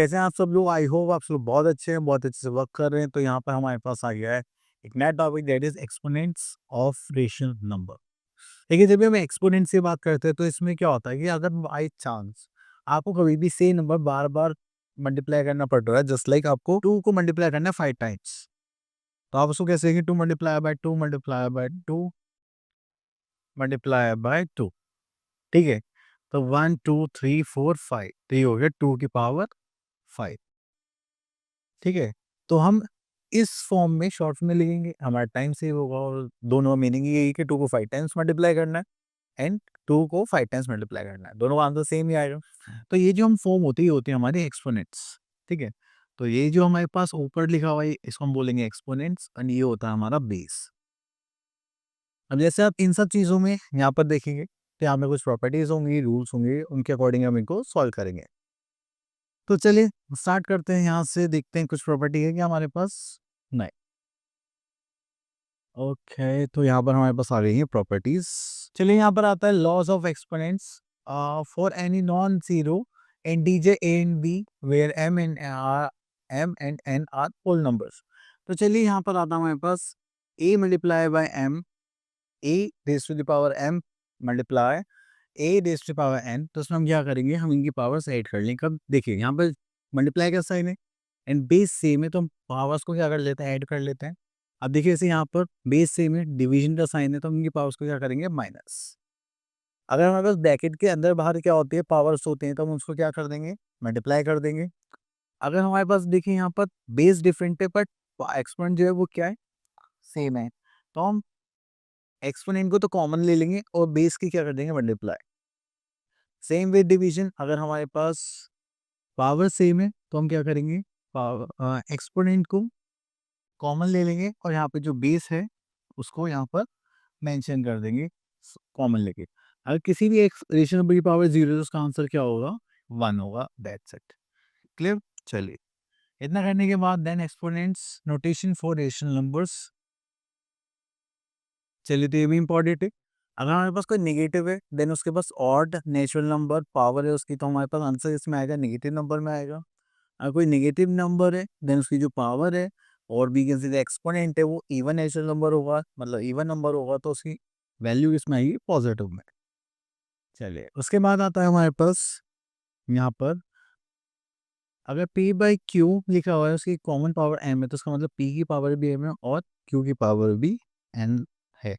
कैसे हैं आप सब लोग? आई होप आप सब लोग बहुत अच्छे हैं, बहुत अच्छे से वर्क कर रहे हैं। तो यहाँ पर हमारे पास आ गया है एक नया topic, that is exponents of rational number. देखिए, जब भी हम एक्सपोनेंट से बात करते हैं तो इसमें क्या होता है कि अगर बाई चांस आपको कभी भी सेम नंबर बार बार मल्टीप्लाई करना पड़ रहा है, जस्ट लाइक आपको 2 को मल्टीप्लाई करना है 5 टाइम्स, तो आप उसको कैसे 2 multiply by 2 multiply by 2 multiply by 2। ठीक है, तो 1 2 3 4 5, तो ये हो गया 2 की पावर 5। ठीक है, तो हम इस फॉर्म में शॉर्ट में लिखेंगे, हमारा टाइम सेव होगा और दोनों का मीनिंग यही है कि 2 को 5 टाइम्स मल्टीप्लाई करना है एंड 2 को 5 टाइम्स मल्टीप्लाई करना है, दोनों का आंसर सेम ही आएगा। तो ये जो हम फॉर्म होती है हमारी एक्सपोनेंट्स। ठीक है, तो ये जो हमारे पास ऊपर लिखा हुआ है इसको हम बोलेंगे एक्सपोनेंट्स और ये होता है हमारा बेस। अब जैसे आप इन सब चीज़ों में यहाँ पर देखेंगे तो यहाँ पे कुछ प्रॉपर्टीज होंगी, रूल्स होंगे, उनके अकॉर्डिंग हम इनको सॉल्व करेंगे। तो चलिए स्टार्ट करते हैं, यहाँ से देखते हैं कुछ प्रॉपर्टी है क्या हमारे पास। नहीं। ओके, तो यहाँ पर हमारे पास आ गई है प्रॉपर्टीज। चलिए, यहाँ पर आता है laws of exponents for any non zero integer A and B where M and N are whole numbers. तो चलिए, यहाँ पर आता है हमारे पास A multiply by M, A raise to the power M multiply A raise to the power N. तो उसमें हम क्या करेंगे, हम इनकी पावर्स ऐड कर लेंगे। कब? देखिए, यहाँ पर मल्टीप्लाई का साइन है एंड बेस सेम है, तो हम पावर्स को क्या कर लेते हैं, ऐड कर लेते हैं। अब देखिए, जैसे यहाँ पर बेस सेम है, डिवीजन का साइन है, तो हम इनकी पावर्स को क्या करेंगे, माइनस। अगर हमारे पास ब्रैकेट के अंदर बाहर क्या होती है, पावर्स होते हैं, तो हम उसको क्या कर देंगे, मल्टीप्लाई कर देंगे। अगर हमारे पास देखिए यहाँ पर बेस डिफरेंट है बट एक्सपोनेंट जो है वो क्या है, सेम है, तो हम एक्सपोनेंट को तो कॉमन ले लेंगे और बेस की क्या कर देंगे, मल्टीप्लाई। सेम विद डिवीजन, अगर हमारे पास पावर सेम है तो हम क्या करेंगे, पावर एक्सपोनेंट को कॉमन ले लेंगे और यहाँ पे जो बेस है उसको यहाँ पर मेंशन कर देंगे कॉमन लेके। अगर किसी भी एक रेशनल नंबर की पावर 0 है तो उसका आंसर क्या होगा, 1 होगा। That's it. क्लियर? चलिए, इतना करने के बाद then exponents notation for rational numbers. चलिए, तो ये भी इंपॉर्टेंट है। अगर हमारे पास कोई नेगेटिव है देन उसके पास ऑड नेचुरल नंबर पावर है उसकी, तो हमारे पास आंसर इसमें आएगा नेगेटिव नंबर में आएगा। अगर कोई नेगेटिव नंबर है देन उसकी जो पावर है और भी कैन से एक्सपोनेंट है वो इवन नेचुरल नंबर होगा, मतलब इवन नंबर होगा, तो उसकी वैल्यू इसमें आएगी पॉजिटिव में। चलिए, उसके बाद आता है हमारे पास यहाँ पर अगर p बाई क्यू लिखा हुआ है उसकी कॉमन पावर m है, तो उसका मतलब p की पावर भी m है और q की पावर भी n है।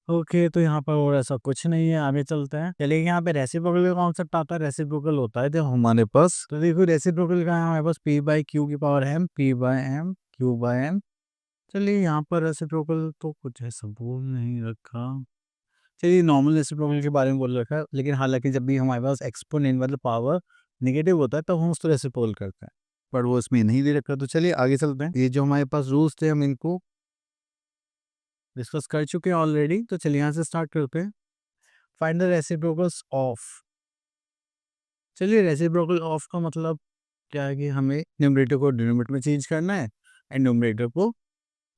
ओके, तो यहाँ पर और ऐसा कुछ नहीं है, आगे चलते हैं। चलिए, यहाँ पे रेसिप्रोकल का कॉन्सेप्ट आता है। रेसिप्रोकल होता है जब हमारे पास, तो देखो रेसिप्रोकल का है हमारे पास p बाई क्यू की power m, p by m, q by m। चलिए, यहाँ पर रेसिप्रोकल तो कुछ ऐसा बोल नहीं रखा। चलिए, नॉर्मल रेसिप्रोकल के बारे में बोल रखा है, लेकिन हालांकि जब भी हमारे पास एक्सपोनेंट मतलब पावर नेगेटिव होता है तब हम उसको रेसिप्रोकल करते हैं, पर वो इसमें नहीं दे रखा। तो चलिए आगे चलते हैं। ये जो हमारे पास रूल्स थे हम इनको डिस्कस कर चुके हैं ऑलरेडी, तो चलिए यहाँ से स्टार्ट करते हैं। Find the reciprocals of. चलिए, रेसिप्रोकल ऑफ का मतलब क्या है कि हमें न्यूमरेटर को डिनोमिनेटर में चेंज करना है एंड न्यूमरेटर को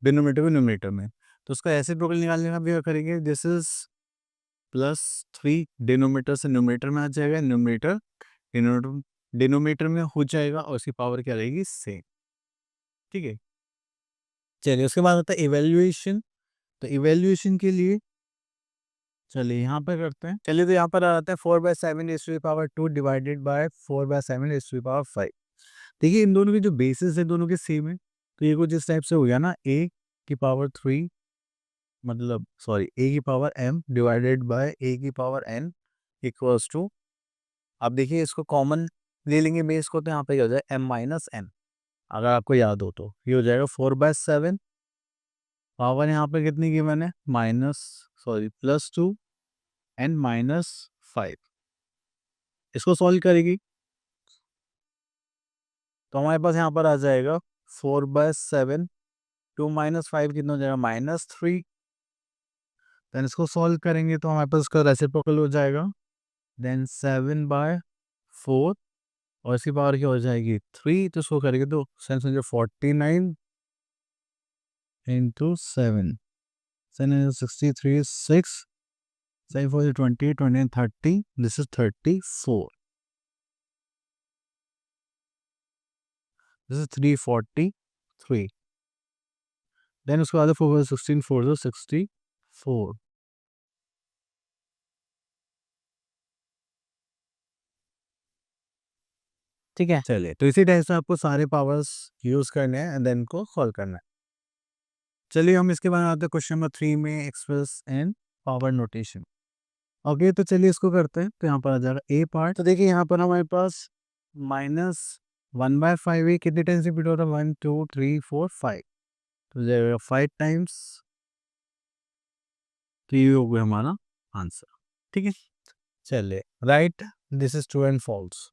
न्यूमरेटर में। तो उसका रेसिप्रोकल निकालने का भी क्या करेंगे, दिस इज +3 डिनोमिनेटर से न्यूमरेटर में आ जाएगा, न्यूमरेटर डिनोमिनेटर में हो जाएगा और उसकी पावर क्या रहेगी, सेम। ठीक है, चलिए उसके बाद आता है इवेल्युएशन। तो इवेल्युएशन के लिए चलिए यहाँ पर करते हैं। चलिए, तो यहाँ पर आता है 4/7 डिवाइडेड बाय 4/7 देखिए, इन दोनों की जो बेसिस है दोनों के सेम है, तो ये कुछ इस टाइप से हो गया ना, a की पावर 3 मतलब सॉरी a की power m divided by a की पावर n इक्वल्स टू। अब देखिए, इसको कॉमन ले लेंगे बेस को, तो यहाँ पे क्या हो जाए, m माइनस n। अगर आपको याद हो तो ये हो जाएगा 4/7, पावर यहाँ पे कितनी की मैंने, +2 एंड -5। इसको सॉल्व करेगी तो हमारे पास यहाँ पर आ जाएगा 4/7, 2 - 5 कितना हो जाएगा, -3। देन इसको सॉल्व करेंगे तो हमारे पास इसका रेसिप्रोकल हो जाएगा, देन 7/4 और इसकी पावर क्या हो जाएगी, 3। तो इसको करेंगे तो 49 into 7, 63 6 7 4 20 20 30, this is 34। This is 343। Then उसके बाद 4 16 4 64। ठीक है, चलिए तो इसी टाइप से आपको सारे पावर्स यूज करने हैं एंड देन को सॉल्व करना है। चलिए हम इसके बाद आते हैं क्वेश्चन नंबर 3 में, express and power notation. Okay, तो चलिए इसको करते हैं। तो यहाँ पर आ जाएगा ए पार्ट। तो देखिए यहाँ पर हमारे पास -1/5 है, कितने टाइम्स रिपीट हो रहा है, 1 2 3 4 5, तो जाएगा 5 टाइम्स। तो ये हो गया हमारा आंसर। ठीक है, चलिए right this is true and false.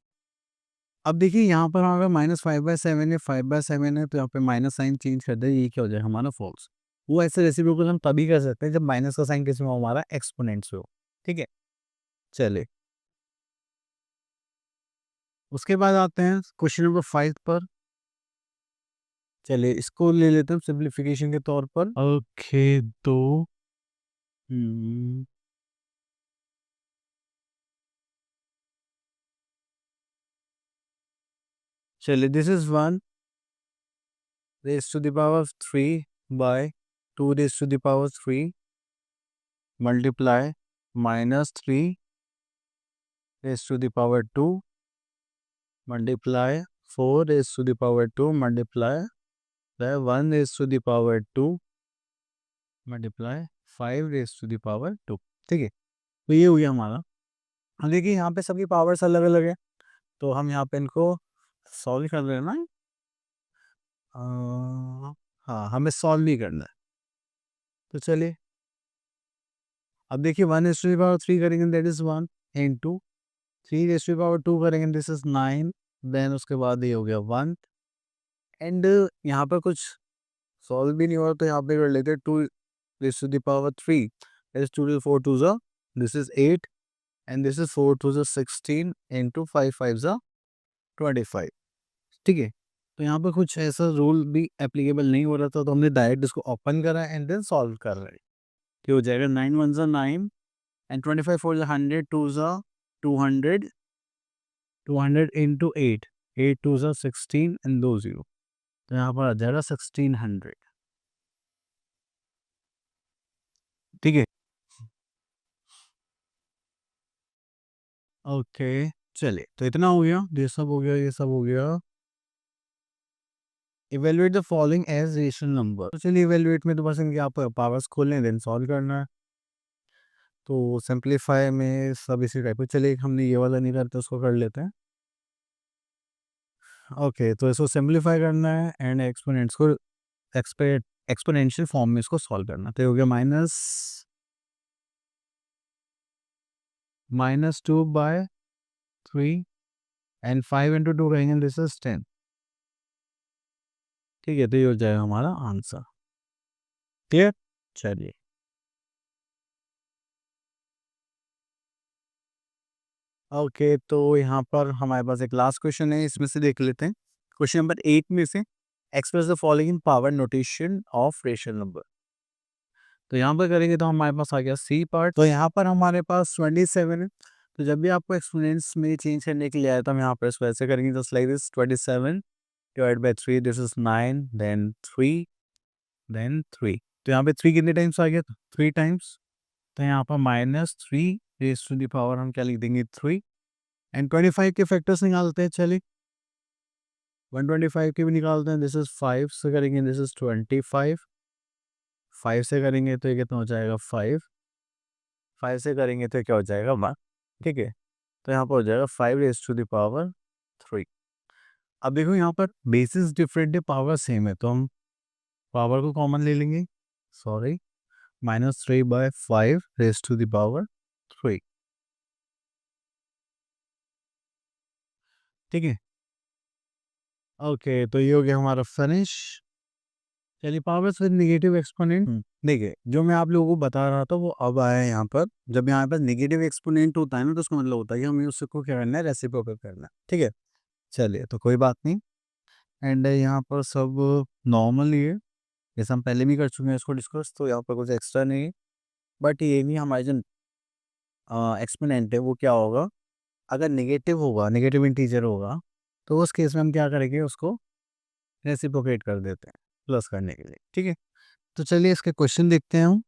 अब देखिए यहाँ पर अगर -5/7 है, 5/7 है, तो यहाँ पे माइनस साइन चेंज कर दे, ये क्या हो जाएगा हमारा फॉल्स। वो ऐसे रेसिप्रोकल हम तभी कर सकते हैं जब माइनस का साइन किस में हो, हमारा एक्सपोनेंट्स में हो। ठीक है, चलिए उसके बाद आते हैं क्वेश्चन नंबर 5 पर। चलिए इसको ले लेते हैं सिंप्लीफिकेशन के तौर पर। ओके, तो हम्म, चलिए this is 1 raise to the power 3 by 2 raise to the power 3 multiply -3 raise to the power 2 multiply 4 raise to the power 2 multiply 1 raise to the power 2 multiply 5 raise to the power 2। ठीक है, तो ये हो गया हमारा। अब देखिए यहाँ पे सबकी पावर्स अलग अलग है, तो हम यहाँ पे इनको सॉल्व कर रहे हैं ना। हाँ, हमें सॉल्व नहीं करना है। तो चलिए अब देखिए 1 रेज़ टू द पावर 3 करेंगे, that is 1 into 3 raise to the power 2 करेंगे, दिस इज 9। देन उसके बाद ये हो गया 1 एंड यहाँ पर कुछ सॉल्व भी नहीं हो रहा, तो यहाँ पे कर लेते हैं 2 raise to the power 3, is 2 to 4 2 ज़ा, this is 8 and this is 4 2 ज़ा 16 इंटू 5 5 ज़ा 25। ठीक है, तो यहाँ पर कुछ ऐसा रूल भी एप्लीकेबल नहीं हो रहा था, तो हमने डायरेक्ट इसको ओपन करा एंड देन सॉल्व कर रहे हैं। कि हो जाएगा 9 1 ज़ा 9 एंड 25 4 ज़ा 100 2 ज़ा 200 200 इंटू 8 8 2 ज़ा 16 एंड 2 0, तो यहाँ पर आ जाएगा 1600। ठीक है, ओके चलिए तो इतना हो गया, ये सब हो गया, ये सब हो गया। Evaluate the following as rational number. तो चलिए इवेलुएट में तो बस इनके आप पावर्स खोलने देन सॉल्व करना है। तो सिंप्लीफाई में सब इसी टाइप का, चलिए हमने ये वाला नहीं करते, उसको कर लेते हैं। ओके, तो इसको सिंप्लीफाई करना है एंड एक्सपोनेंट्स को एक्सपोनेंशियल फॉर्म में इसको सॉल्व करना। तो ये हो गया -2/3 एंड 5 इंटू 2 करेंगे, दिस इज 10। ठीक है, तो ये हो जाएगा हमारा आंसर। क्लियर, चलिए ओके, तो यहाँ पर हमारे पास एक लास्ट क्वेश्चन है, इसमें से देख लेते हैं। क्वेश्चन नंबर 8 में से express the following in power notation of rational number. तो यहाँ पर करेंगे तो हमारे पास आ गया सी पार्ट। तो यहाँ पर हमारे पास 27 है, तो जब भी आपको एक्सपोनेंट्स में चेंज करने के लिए आया, तो हम यहाँ पर इसको ऐसे करेंगे, just like this 27 divide by 3, this is 9 then 3 then 3। तो यहाँ पे 3 कितने टाइम्स आ गया, 3 टाइम्स। तो यहाँ पर -3 रेज टू द पावर हम क्या लिख देंगे 3 एंड 25 के फैक्टर्स निकालते हैं। चलिए 125 के भी निकालते हैं, दिस इज 5 से करेंगे, दिस इज 25 5 से करेंगे तो ये कितना हो जाएगा 5 5 से करेंगे तो क्या हो जाएगा 1। ठीक है, तो यहाँ पर हो जाएगा 5 रेज टू द पावर 3। अब देखो यहाँ पर बेसिस डिफरेंट है, पावर सेम है, तो हम पावर को कॉमन ले लेंगे, sorry -3/5 raise to the power 3। ठीक है, ओके, तो ये हो गया हमारा फिनिश। चलिए पावर्स विद नेगेटिव एक्सपोनेंट। देखिए जो मैं आप लोगों को बता रहा था वो अब आया है यहाँ पर। जब यहाँ पर नेगेटिव एक्सपोनेंट होता है ना, तो उसका मतलब होता है कि हमें उसको क्या करना है, रेसिप्रोकल करना है। ठीक है, चलिए तो कोई बात नहीं। एंड यहाँ पर सब नॉर्मल ही है, जैसे हम पहले भी कर चुके हैं इसको डिस्कस, तो यहाँ पर कुछ एक्स्ट्रा नहीं है। बट ये भी हमारे जो एक्सपोनेंट है वो क्या होगा, अगर नेगेटिव होगा, नेगेटिव इंटीजर होगा, तो उस केस में हम क्या करेंगे, उसको रेसिप्रोकेट कर देते हैं प्लस करने के लिए, ठीक है। तो चलिए इसके क्वेश्चन देखते हैं हम।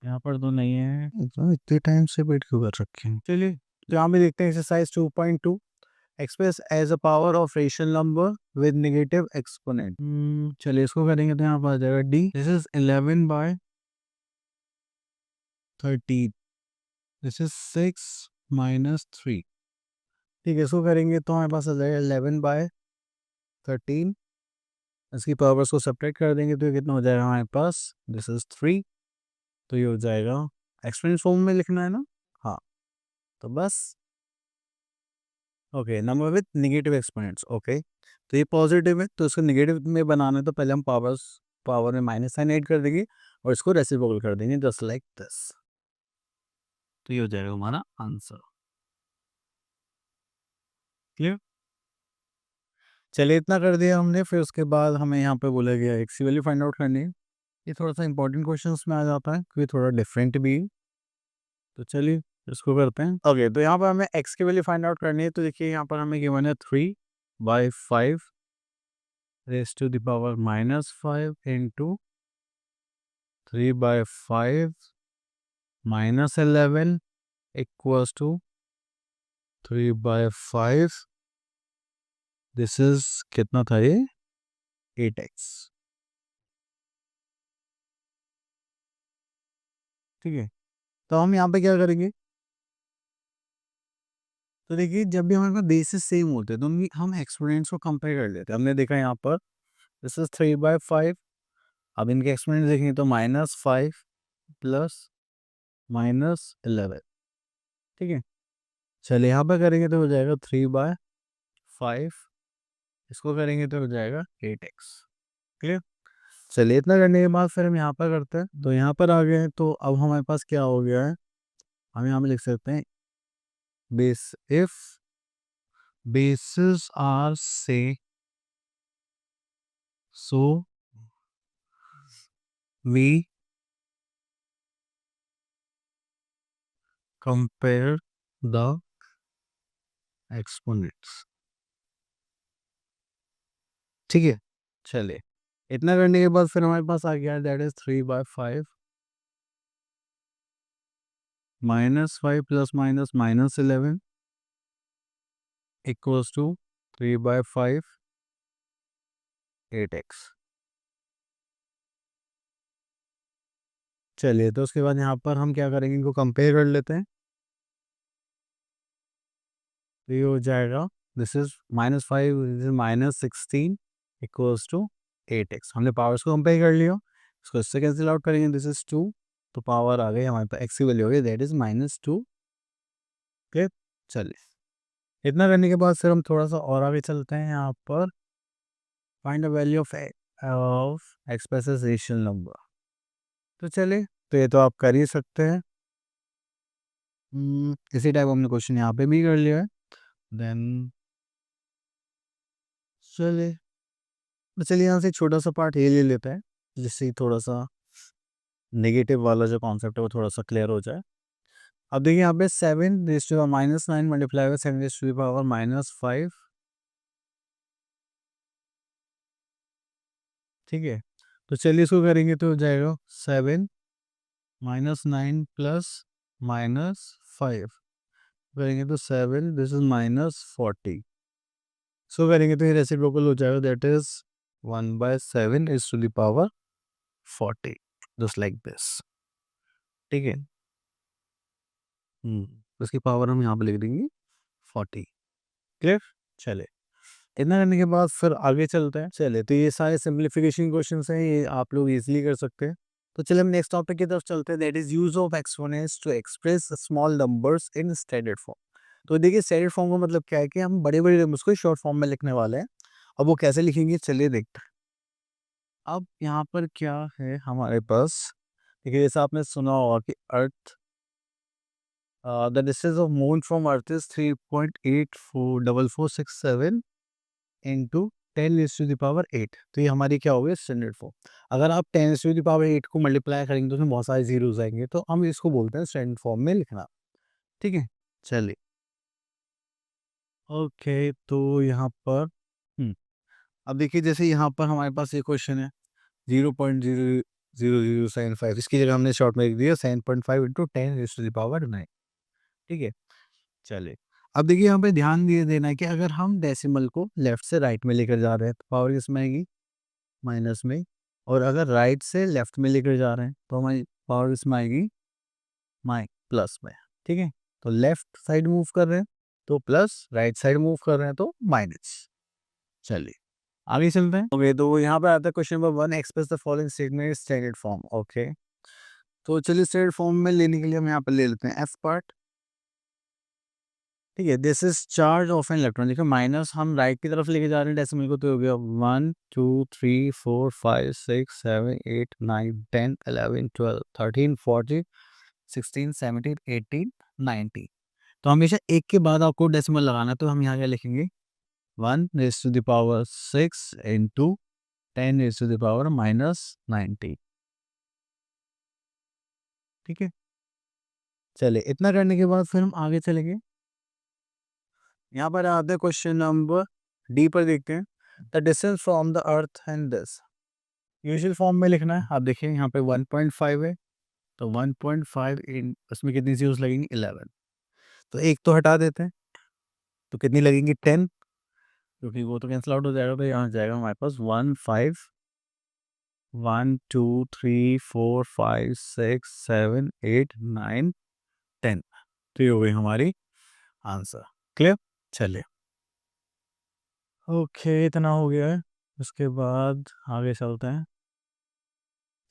यहाँ पर तो नहीं है, तो इतने टाइम से वेट क्यों कर रखे हैं। चलिए तो यहाँ पे देखते हैं exercise 2.2, express as a power of rational number with negative exponent. चलिए इसको करेंगे तो यहाँ पर आ जाएगा D, this is 11/13, this is 6 - 3। ठीक है, इसको करेंगे तो हमारे पास आ जाएगा 11/13, इसकी पावर्स को सब्ट्रैक्ट कर देंगे तो ये कितना हो जाएगा हमारे पास, दिस इज 3। तो ये हो जाएगा, एक्सपोनेंट फॉर्म में लिखना है ना, हाँ। तो बस okay, number with negative exponents, okay. तो ये पॉजिटिव है तो इसको नेगेटिव में बनाना है तो पहले हम पावर में माइनस साइन ऐड कर देंगे और इसको रेसिप्रोकल कर देंगे जस्ट लाइक दिस। तो ये हो जाएगा हमारा आंसर। क्लियर। चलिए इतना कर दिया हमने, फिर उसके बाद हमें यहाँ पे बोला गया एक्स की वैल्यू फाइंड आउट करनी है। ये थोड़ा सा इंपॉर्टेंट क्वेश्चन में आ जाता है क्योंकि थोड़ा डिफरेंट भी है। तो चलिए इसको करते हैं। ओके, तो यहाँ पर हमें एक्स की वैल्यू फाइंड आउट करनी है। तो देखिए यहाँ पर हमें गिवन है 3/5 raised to the power -5 into 3/5 -11 equals to 3/5, this is कितना था ये, 8x। ठीक है, तो हम यहाँ पे क्या करेंगे, तो देखिए जब भी हमारे पास बेसिस सेम होते हैं तो हम एक्सपोनेंट्स को कंपेयर कर लेते हैं। हमने देखा यहाँ पर दिस इज 3/5, अब इनके एक्सपोनेंट्स देखेंगे तो -5 प्लस -11। ठीक है, चलिए यहाँ पे करेंगे तो हो जाएगा 3/5, इसको करेंगे तो हो जाएगा 8x। क्लियर। चलिए इतना करने के बाद फिर हम यहाँ पर करते हैं। तो यहाँ पर आ गए हैं तो अब हमारे पास क्या हो गया है, हम यहाँ पे लिख सकते हैं base if bases are say so we compare the exponents। ठीक है, चलिए इतना करने के बाद फिर हमारे पास आ गया that is 3/5 -5 plus minus -11 equals to 3/5 8x। चलिए तो उसके बाद यहाँ पर हम क्या करेंगे, इनको कंपेयर कर लेते हैं। तो ये हो जाएगा this is -5, this is -16 equals to 8x। हमने पावर्स को कंपेयर कर लिया, इसको इससे कैंसिल आउट करेंगे, दिस इज 2, तो पावर आ गई हमारे पास, एक्स की वैल्यू हो गई दैट इज -2। ओके, चलिए इतना करने के बाद फिर हम थोड़ा सा और आगे चलते हैं। यहाँ पर find the value of expresses rational number. तो चलिए, तो ये तो आप कर ही सकते हैं। इसी टाइप हमने क्वेश्चन यहाँ पे भी कर लिया है। देन चलिए, तो चलिए यहाँ से एक छोटा सा पार्ट ये ले लेते हैं जिससे थोड़ा सा नेगेटिव वाला जो कॉन्सेप्ट है वो थोड़ा सा क्लियर हो जाए। अब देखिए यहाँ पे 7 - 9 मल्टीप्लाई बाय 7 - 5। ठीक है, तो चलिए इसको करेंगे तो हो जाएगा 7 - 9 प्लस -5 करेंगे तो 7, दिस इज -40। सो करेंगे तो ये रेसिप्रोकल हो जाएगा that is 1/7 is to the power 40, just like this. ठीक है, उसकी पावर हम यहाँ पे लिख देंगे 40। क्लियर। चले, इतना करने के बाद फिर आगे चलते हैं। चले, तो ये सारे सिंप्लीफिकेशन क्वेश्चंस हैं, ये आप लोग इजीली कर सकते हैं। तो चलिए हम नेक्स्ट टॉपिक की तरफ चलते हैं, that is use of exponents to express small numbers in standard form. तो देखिए स्टैंडर्ड फॉर्म का मतलब क्या है कि हम बड़े बड़े नंबर्स को शॉर्ट फॉर्म में लिखने वाले हैं। अब वो कैसे लिखेंगे चलिए देखते हैं। अब यहाँ पर क्या है हमारे पास, देखिए जैसा आपने सुना होगा कि earth the distance of moon from earth is 3.844467 into 10⁸8। तो ये हमारी क्या होगी स्टैंडर्ड फॉर्म। अगर आप 10⁸8 को मल्टीप्लाई करेंगे तो उसमें बहुत सारे जीरोस आएंगे, तो हम इसको बोलते हैं स्टैंडर्ड फॉर्म में लिखना। ठीक है, चलिए ओके, तो यहाँ पर अब देखिए जैसे यहाँ पर हमारे पास एक क्वेश्चन है 0.00075, इसकी जगह हमने शॉर्ट में लिख दिया 7.5 इंटू 10⁻⁹ ठीक है। चलिए अब देखिए यहाँ पे ध्यान दिए देना है कि अगर हम डेसिमल को लेफ्ट से राइट में लेकर जा रहे हैं तो पावर किसमें आएगी, माइनस में। और अगर राइट से लेफ्ट में लेकर जा रहे हैं तो हमारी पावर किसमें आएगी, प्लस में। ठीक है, तो लेफ्ट साइड मूव कर रहे हैं तो प्लस, राइट साइड मूव कर रहे हैं तो माइनस। चलिए आगे चलते हैं। ओके, तो यहाँ पे आता है question number 1, express the following statement standard form. Okay, तो चलिए स्टैंडर्ड फॉर्म में लेने के लिए हम यहाँ पे ले लेते हैं एफ पार्ट। ठीक है, this is charge of an electron. देखिए माइनस हम राइट की तरफ लेके जा रहे हैं डेसिमल को, तो हो गया 1 2 3 4 5 6 7 8 9 10 11 12 13 14 16 17 18 19। तो हमेशा एक के बाद आपको डेसिमल लगाना है, तो हम यहाँ क्या लिखेंगे 1⁻6 इंटू 10⁻⁻90। ठीक है, चलिए इतना करने के बाद फिर हम आगे चलेंगे। यहाँ पर आते हैं क्वेश्चन नंबर डी पर, देखते हैं the distance from the earth and this. Usual form में लिखना है। आप देखिए यहाँ पे 1.5 है, तो 1.5 इन उसमें कितनी जीरोस लगेंगी 11, तो एक तो हटा देते हैं, तो कितनी लगेंगी 10, क्योंकि वो तो कैंसिल आउट हो जाएगा। तो यहाँ जाएगा हमारे पास 1 5 1 2 3 4 5 6 7 8 9 10। तो ये हो गई हमारी आंसर। क्लियर, चलिए ओके इतना हो गया है। उसके बाद आगे चलते हैं।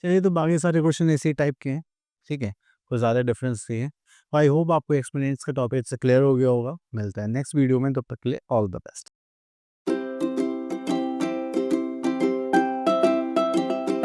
चलिए, तो बाकी सारे क्वेश्चन इसी टाइप के हैं। ठीक है, कोई ज़्यादा डिफरेंस नहीं है। आई होप आपको एक्सपीरियंस का टॉपिक से क्लियर हो गया होगा। मिलता है नेक्स्ट वीडियो में, तब तक के लिए ऑल द बेस्ट।